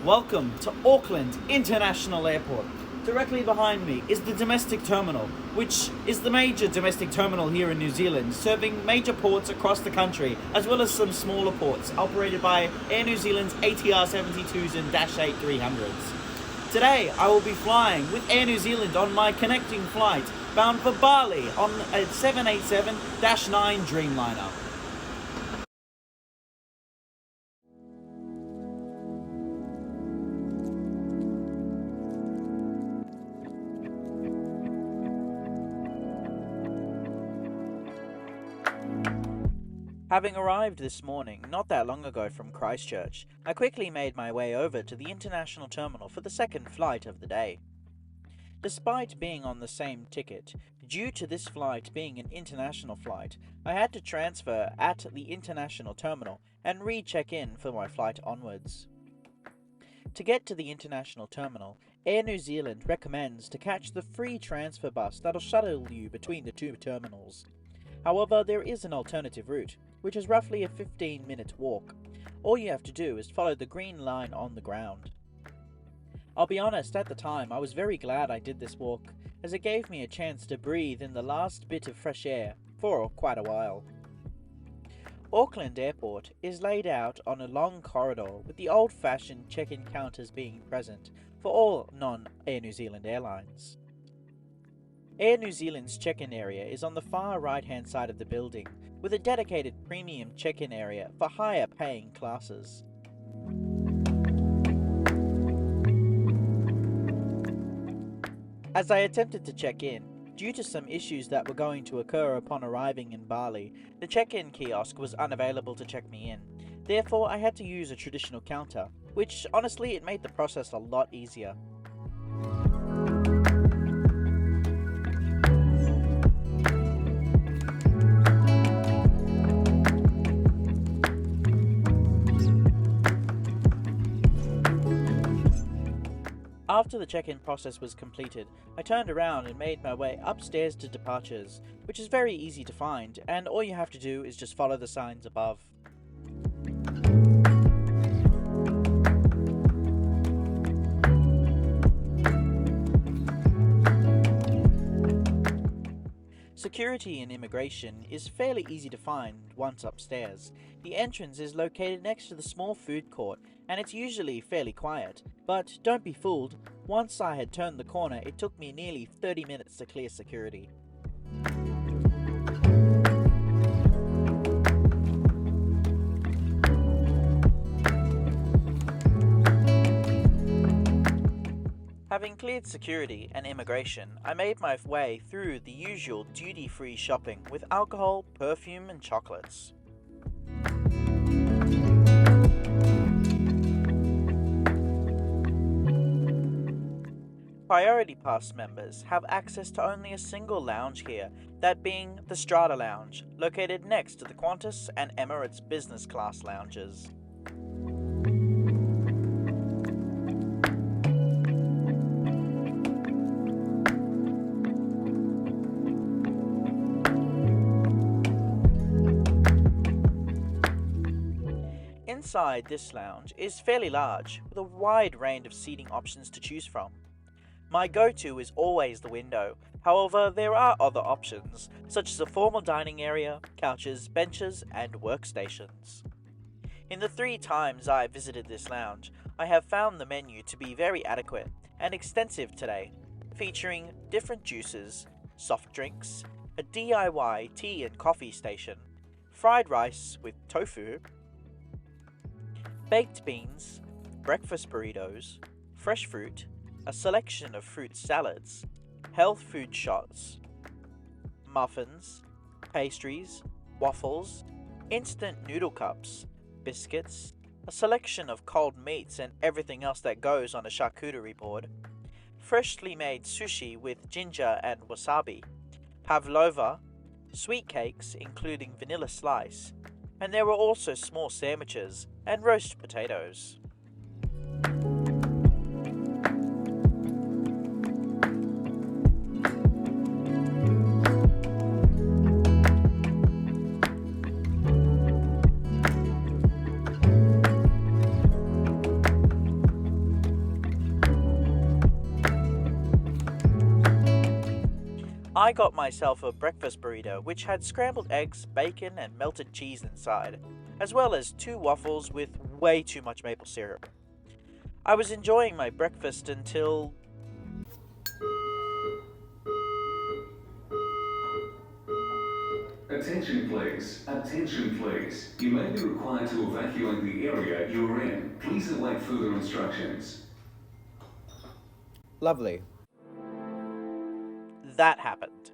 Welcome to Auckland International Airport. Directly behind me is the domestic terminal, which is the major domestic terminal here in New Zealand, serving major ports across the country, as well as some smaller ports operated by Air New Zealand's ATR 72s and Dash 8 300s. Today I will be flying with Air New Zealand on my connecting flight bound for Bali on a 787-9 Dreamliner. Having arrived this morning not that long ago from Christchurch, I quickly made my way over to the international terminal for the second flight of the day. Despite being on the same ticket, due to this flight being an international flight, I had to transfer at the international terminal and re-check in for my flight onwards. To get to the international terminal, Air New Zealand recommends to catch the free transfer bus that'll shuttle you between the two terminals. However, there is an alternative route, which is roughly a 15-minute walk. All you have to do is follow the green line on the ground. I'll be honest, at the time I was very glad I did this walk, as it gave me a chance to breathe in the last bit of fresh air for quite a while. Auckland Airport is laid out on a long corridor with the old-fashioned check-in counters being present for all non-Air New Zealand airlines. Air New Zealand's check-in area is on the far right-hand side of the building, with a dedicated premium check-in area for higher-paying classes. As I attempted to check in, due to some issues that were going to occur upon arriving in Bali, the check-in kiosk was unavailable to check me in. Therefore, I had to use a traditional counter, which honestly it made the process a lot easier. After the check-in process was completed, I turned around and made my way upstairs to departures, which is very easy to find, and all you have to do is just follow the signs above. Security and immigration is fairly easy to find once upstairs. The entrance is located next to the small food court, and it's usually fairly quiet. But don't be fooled, once I had turned the corner it took me nearly 30 minutes to clear security. Having cleared security and immigration, I made my way through the usual duty-free shopping with alcohol, perfume and chocolates. Priority Pass members have access to only a single lounge here, that being the Strata Lounge, located next to the Qantas and Emirates business class lounges. Inside this lounge is fairly large, with a wide range of seating options to choose from. My go-to is always the window, however there are other options, such as a formal dining area, couches, benches and workstations. In the 3 times I visited this lounge, I have found the menu to be very adequate and extensive today, featuring different juices, soft drinks, a DIY tea and coffee station, fried rice with tofu, baked beans, breakfast burritos, fresh fruit, a selection of fruit salads, health food shots, muffins, pastries, waffles, instant noodle cups, biscuits, a selection of cold meats and everything else that goes on a charcuterie board, freshly made sushi with ginger and wasabi, pavlova, sweet cakes including vanilla slice, and there were also small sandwiches and roast potatoes. I got myself a breakfast burrito which had scrambled eggs, bacon and melted cheese inside, as well as 2 waffles with way too much maple syrup. I was enjoying my breakfast until... Attention please. You may be required to evacuate the area you're in. Please await further instructions. Lovely. That happened.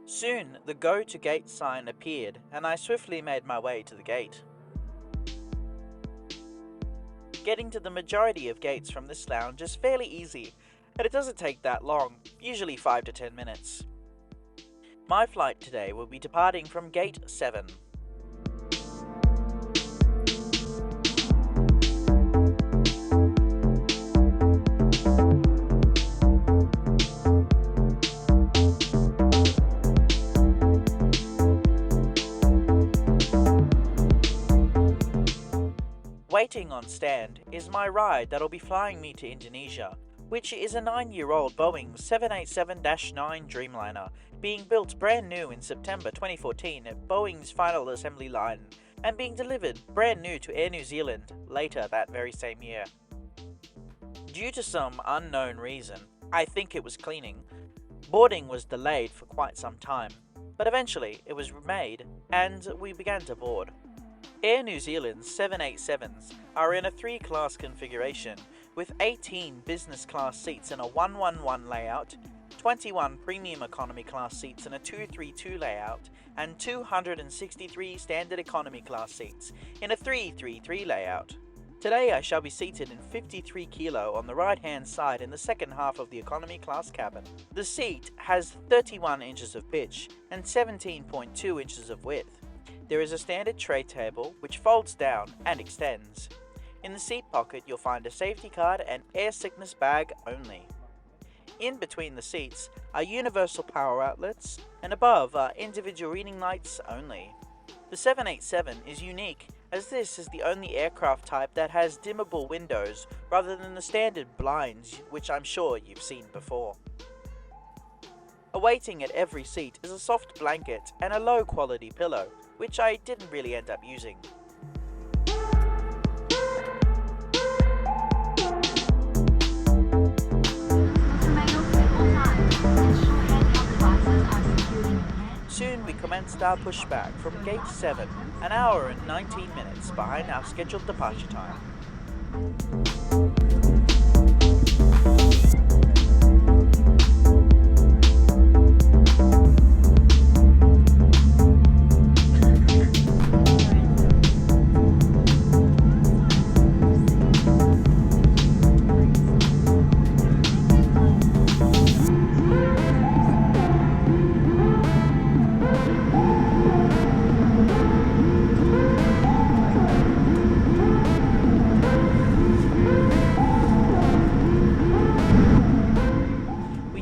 Soon, the Go to Gate sign appeared, and I swiftly made my way to the gate. Getting to the majority of gates from this lounge is fairly easy, and it doesn't take that long, usually 5 to 10 minutes. My flight today will be departing from Gate 7. Waiting on stand is my ride that'll be flying me to Indonesia, which is a 9-year-old Boeing 787-9 Dreamliner, being built brand new in September 2014 at Boeing's final assembly line, and being delivered brand new to Air New Zealand later that very same year. Due to some unknown reason, I think it was cleaning, boarding was delayed for quite some time, but eventually it was made and we began to board. Air New Zealand's 787s are in a 3-class configuration, with 18 business class seats in a 111 layout, 21 premium economy class seats in a 232 layout, and 263 standard economy class seats in a 333 layout. Today I shall be seated in 53 kilo on the right hand side in the second half of the economy class cabin. The seat has 31 inches of pitch and 17.2 inches of width. There is a standard tray table which folds down and extends. In the seat pocket you'll find a safety card and air sickness bag only. In between the seats are universal power outlets, and above are individual reading lights only. The 787 is unique as this is the only aircraft type that has dimmable windows rather than the standard blinds which I'm sure you've seen before. Awaiting at every seat is a soft blanket and a low quality pillow, which I didn't really end up using. Soon we commenced our pushback from Gate 7, an hour and 19 minutes behind our scheduled departure time.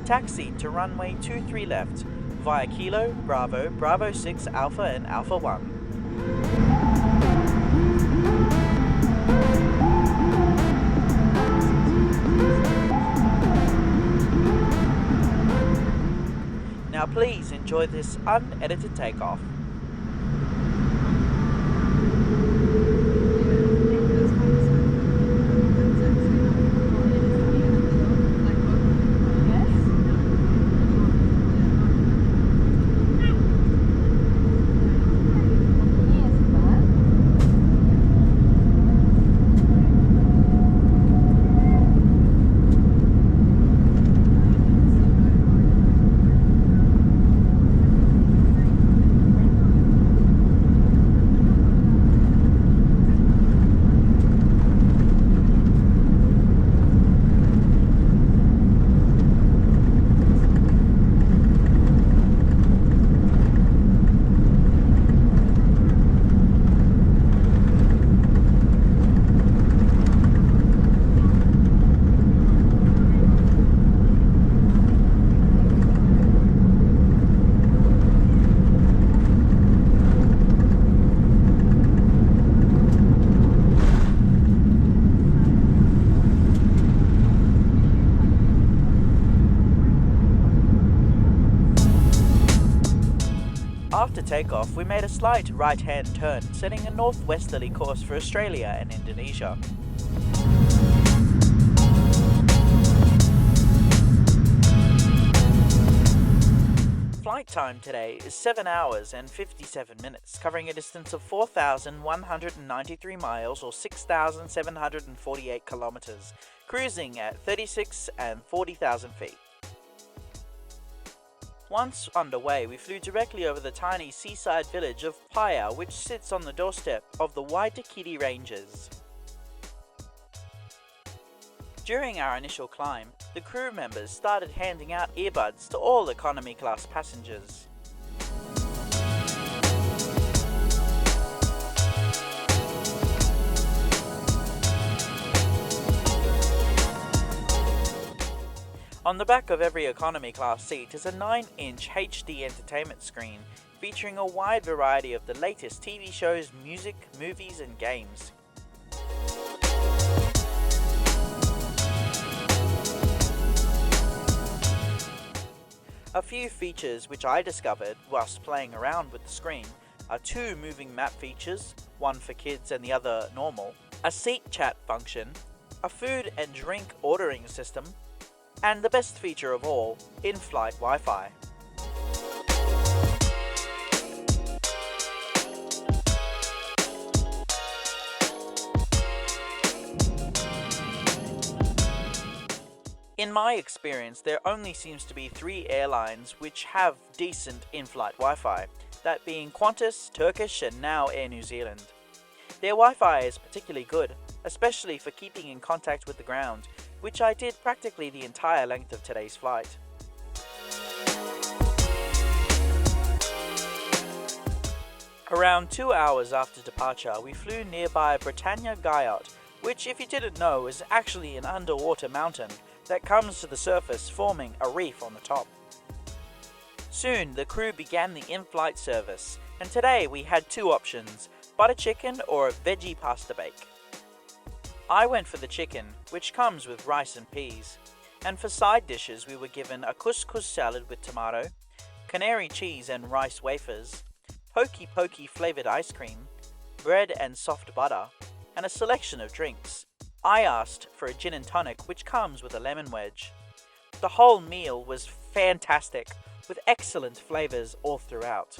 Taxied to runway 23 left via Kilo, Bravo, Bravo 6 Alpha and Alpha 1. Now please enjoy this unedited takeoff. takeoff, we made a slight right-hand turn, setting a northwesterly course for Australia and Indonesia. Flight time today is 7 hours and 57 minutes, covering a distance of 4,193 miles or 6,748 kilometers, cruising at 36 and 40,000 feet. Once underway, we flew directly over the tiny seaside village of Paia, which sits on the doorstep of the Waitakere Ranges. During our initial climb, the crew members started handing out earbuds to all economy class passengers. On the back of every economy class seat is a 9-inch HD entertainment screen featuring a wide variety of the latest TV shows, music, movies and games. A few features which I discovered whilst playing around with the screen are 2 moving map features, one for kids and the other normal, a seat chat function, a food and drink ordering system, and the best feature of all, in-flight Wi-Fi. In my experience, there only seems to be 3 airlines which have decent in-flight Wi-Fi, that being Qantas, Turkish and now Air New Zealand. Their Wi-Fi is particularly good, especially for keeping in contact with the ground, which I did practically the entire length of today's flight. Around 2 hours after departure, we flew nearby Britannia Guyot, which, if you didn't know, is actually an underwater mountain that comes to the surface, forming a reef on the top. Soon, the crew began the in-flight service, and today we had 2 options, butter chicken or a veggie pasta bake. I went for the chicken, which comes with rice and peas, and for side dishes we were given a couscous salad with tomato, canary cheese and rice wafers, hokey pokey flavoured ice cream, bread and soft butter, and a selection of drinks. I asked for a gin and tonic, which comes with a lemon wedge. The whole meal was fantastic, with excellent flavours all throughout.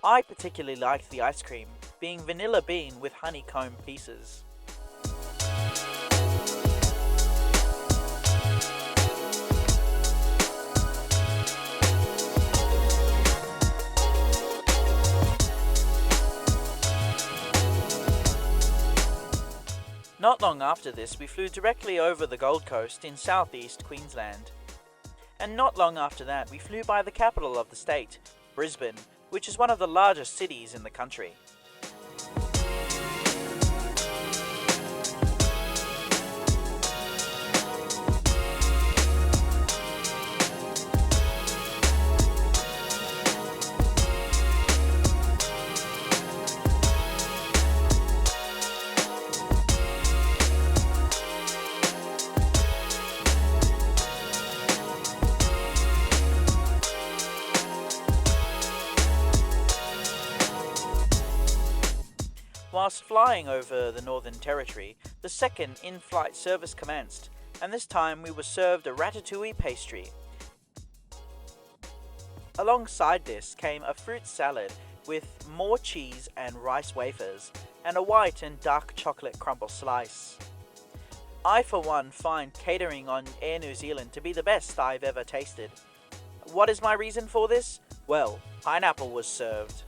I particularly liked the ice cream, being vanilla bean with honeycomb pieces. Not long after this, we flew directly over the Gold Coast in southeast Queensland. And not long after that, we flew by the capital of the state, Brisbane, which is one of the largest cities in the country. Whilst flying over the Northern Territory, the second in-flight service commenced, and this time we were served a ratatouille pastry. Alongside this came a fruit salad with more cheese and rice wafers, and a white and dark chocolate crumble slice. I for one find catering on Air New Zealand to be the best I've ever tasted. What is my reason for this? Well, pineapple was served.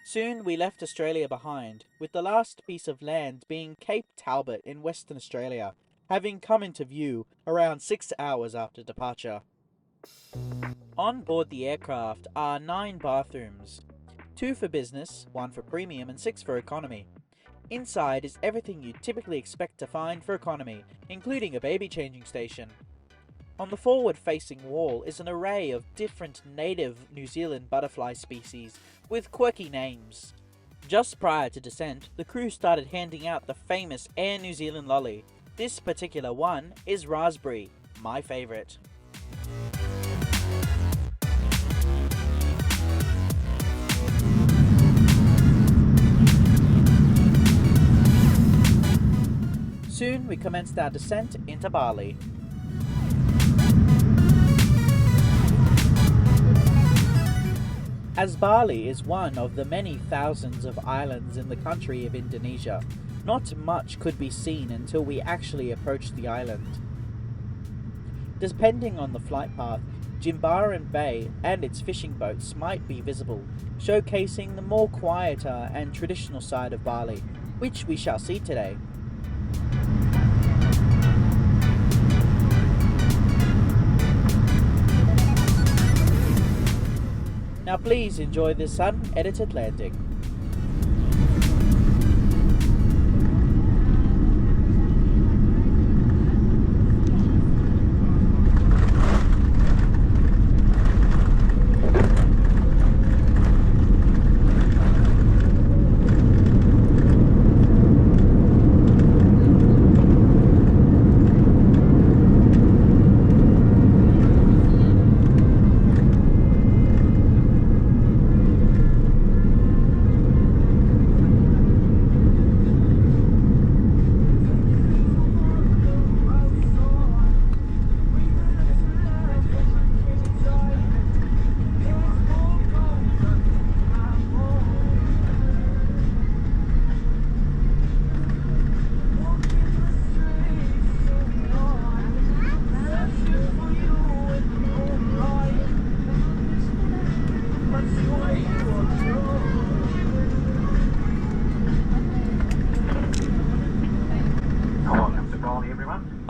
Soon we left Australia behind, with the last piece of land being Cape Talbot in Western Australia, having come into view around 6 hours after departure. On board the aircraft are 9 bathrooms, 2 for business, 1 for premium and 6 for economy. Inside is everything you'd typically expect to find for economy, including a baby changing station. On the forward-facing wall is an array of different native New Zealand butterfly species with quirky names. Just prior to descent, the crew started handing out the famous Air New Zealand lolly. This particular one is raspberry, my favourite. Soon we commenced our descent into Bali. As Bali is one of the many thousands of islands in the country of Indonesia, not much could be seen until we actually approached the island. Depending on the flight path, Jimbaran Bay and its fishing boats might be visible, showcasing the more quieter and traditional side of Bali, which we shall see today. Now please enjoy this unedited landing.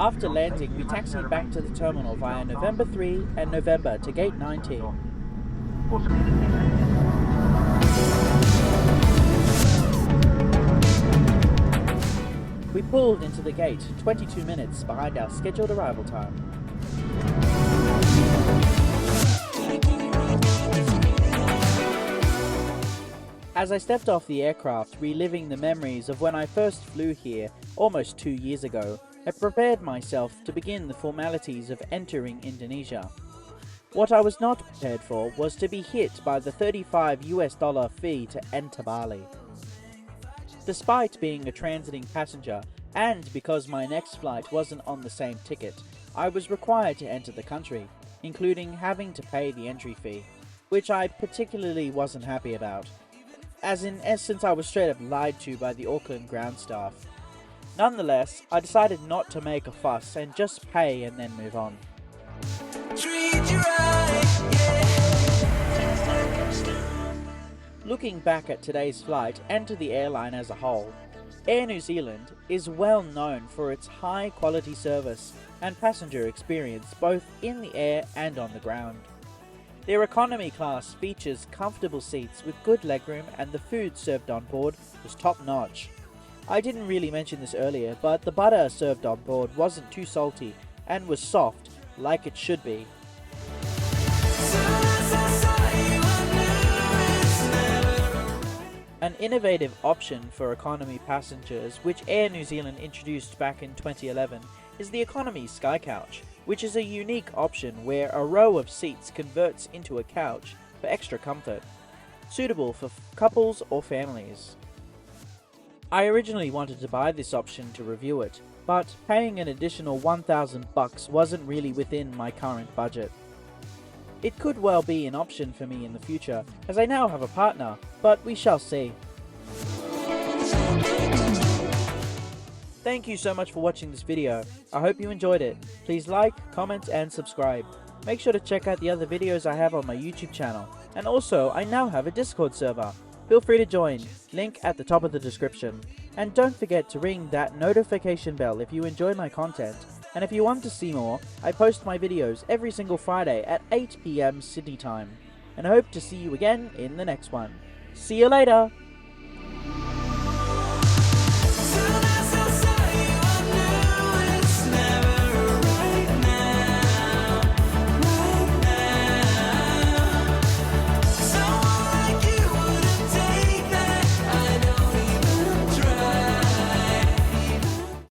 After landing, we taxied back to the terminal via November 3 and November to gate 19. We pulled into the gate 22 minutes behind our scheduled arrival time. As I stepped off the aircraft, reliving the memories of when I first flew here almost 2 years ago, I prepared myself to begin the formalities of entering Indonesia. What I was not prepared for was to be hit by the $35 fee to enter Bali. Despite being a transiting passenger, and because my next flight wasn't on the same ticket, I was required to enter the country, including having to pay the entry fee, which I particularly wasn't happy about, as in essence I was straight up lied to by the Auckland ground staff. Nonetheless, I decided not to make a fuss and just pay and then move on. Looking back at today's flight and to the airline as a whole, Air New Zealand is well known for its high quality service and passenger experience both in the air and on the ground. Their economy class features comfortable seats with good legroom, and the food served on board was top notch. I didn't really mention this earlier, but the butter served on board wasn't too salty and was soft, like it should be. An innovative option for economy passengers, which Air New Zealand introduced back in 2011, is the Economy Sky Couch, which is a unique option where a row of seats converts into a couch for extra comfort, suitable for couples or families. I originally wanted to buy this option to review it, but paying an additional $1,000 wasn't really within my current budget. It could well be an option for me in the future, as I now have a partner, but we shall see. Thank you so much for watching this video. I hope you enjoyed it. Please like, comment and subscribe. Make sure to check out the other videos I have on my YouTube channel. And also, I now have a Discord server. Feel free to join, link at the top of the description. And don't forget to ring that notification bell if you enjoy my content. And if you want to see more, I post my videos every single Friday at 8 PM Sydney time. And I hope to see you again in the next one. See you later!